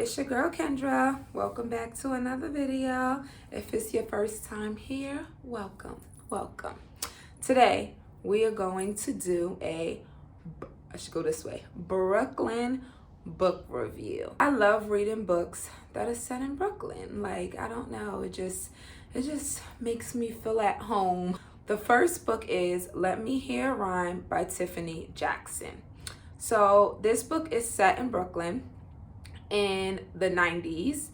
It's your girl Kendra. Welcome back to another video. If it's your first time here, welcome. Today we are going to do Brooklyn book review. I love reading books that are set in Brooklyn. Like, I don't know, it just makes me feel at home. The first book is Let Me Hear a Rhyme by Tiffany Jackson. So this book is set in Brooklyn in the 90s,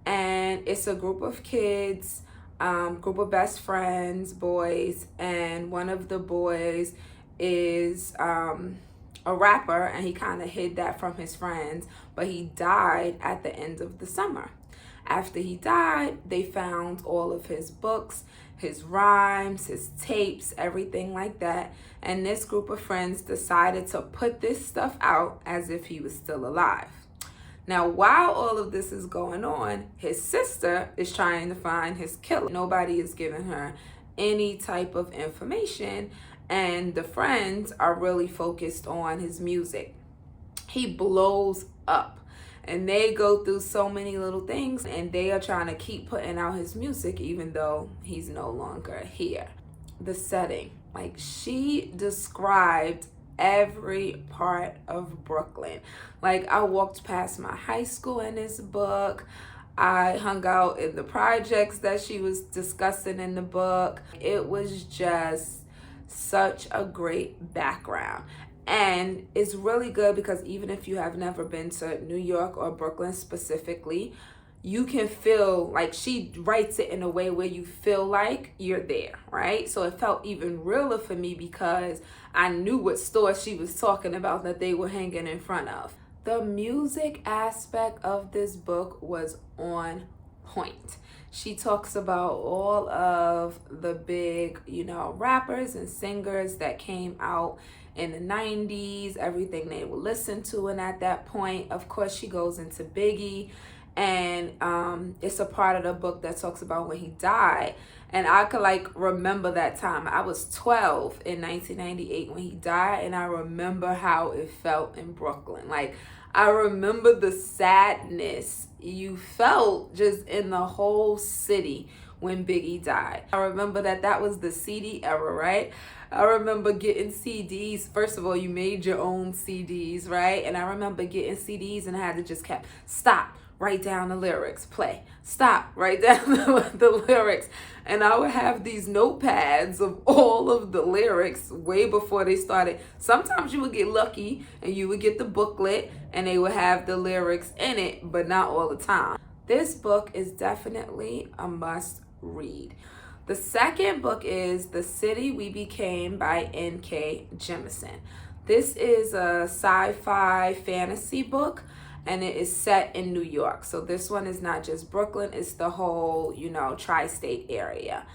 and it's a group of kids, group of best friends, boys, and one of the boys is a rapper, and he kind of hid that from his friends, but he died at the end of the summer. After he died, they found all of his books, his rhymes, his tapes, everything like that, and this group of friends decided to put this stuff out as if he was still alive. Now, while all of this is going on, his sister is trying to find his killer. Nobody is giving her any type of information, and the friends are really focused on his music. He blows up, and they go through so many little things, and they are trying to keep putting out his music even though he's no longer here. The setting, like, she described every part of Brooklyn. Like, I walked past my high school in this book. I hung out in the projects that she was discussing in the book. It was just such a great background. And it's really good because even if you have never been to New York or Brooklyn specifically, you can feel like she writes it in a way where you feel like you're there, right? So it felt even realer for me because I knew what store she was talking about that they were hanging in front of. The music aspect of this book was on point. She talks about all of the big, rappers and singers that came out in the 90s, everything they would listen to. And at that point, of course, she goes into Biggie. And it's a part of the book that talks about when he died. And I could remember that time. I was 12 in 1998 when he died, and I remember how it felt in Brooklyn. Like, I remember the sadness you felt just in the whole city when Biggie died. I remember that was the CD era, right? I remember getting CDs. First of all, you made your own CDs, right? And I remember getting CDs and I had to just stop, write down the lyrics, play, stop, write down the lyrics. And I would have these notepads of all of the lyrics way before they started. Sometimes you would get lucky and you would get the booklet and they would have the lyrics in it, but not all the time. This book is definitely a must read. The second book is The City We Became by N.K. Jemisin. This is a sci-fi fantasy book, and it is set in New York. So this one is not just Brooklyn, it's the whole, tri-state area.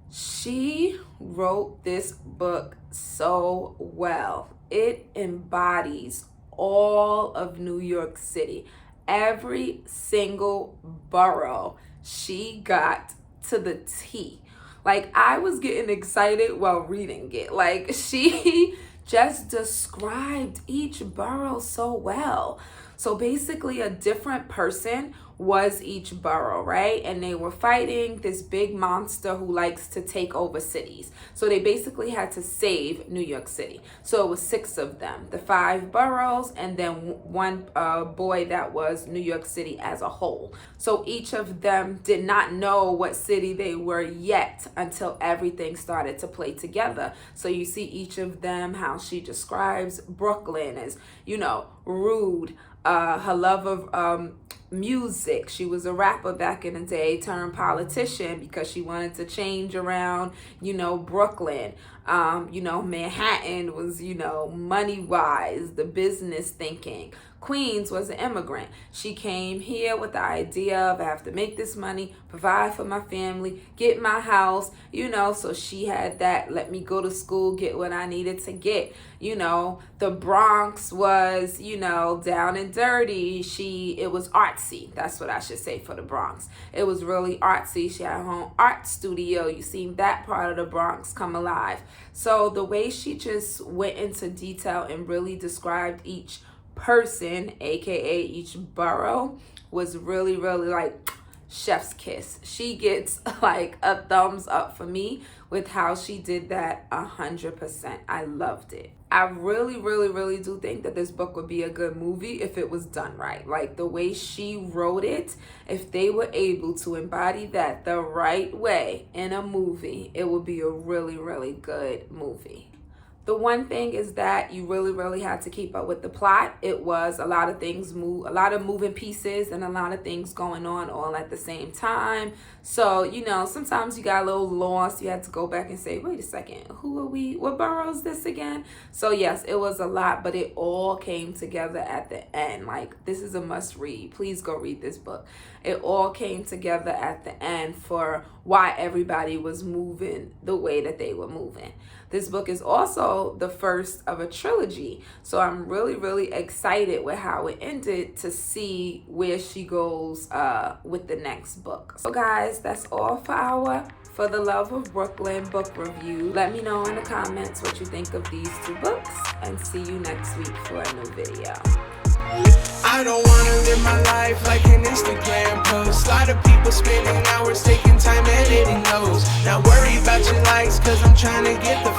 She wrote this book so well. It embodies all of New York City. Every single borough she got to the T. Like, I was getting excited while reading it. Like, she just described each borough so well. So basically a different person was each borough, right? And they were fighting this big monster who likes to take over cities. So they basically had to save New York City. So it was 6 of them, the 5 boroughs, and then one boy that was New York City as a whole. So each of them did not know what city they were yet until everything started to play together. So you see each of them, how she describes Brooklyn as, rude, her love of music. She was a rapper back in the day, turned politician because she wanted to change around, Brooklyn. Manhattan was, money-wise, the business thinking. Queens was an immigrant. She came here with the idea of I have to make this money, provide for my family, get my house, so she had that, let me go to school, get what I needed to get. The Bronx was, down and dirty. It was artsy. That's what I should say for the Bronx. It was really artsy. She had her own art studio. You seen that part of the Bronx come alive. So the way she just went into detail and really described each person, aka each borough, was really, really like chef's kiss. She gets like a thumbs up for me with how she did that 100%. I loved it. I really, really, really do think that this book would be a good movie if it was done right. Like the way she wrote it, if they were able to embody that the right way in a movie, it would be a really, really good movie. The one thing is that you really, really had to keep up with the plot. It was a lot of things move, a lot of moving pieces and a lot of things going on all at the same time. So, you know, sometimes you got a little lost. You had to go back and say, wait a second, who are we? What borough is this again? So yes, it was a lot, but it all came together at the end. Like, this is a must read. Please go read this book. It all came together at the end for why everybody was moving the way that they were moving. This book is also the first of a trilogy. So I'm really, really excited with how it ended to see where she goes with the next book. So guys, that's all for our For the Love of Brooklyn book review. Let me know in the comments what you think of these two books, and see you next week for a new video. I don't wanna live my life like an Instagram post. A lot of people spending hours taking time editing those. Not worry about your likes, cause I'm trying to get the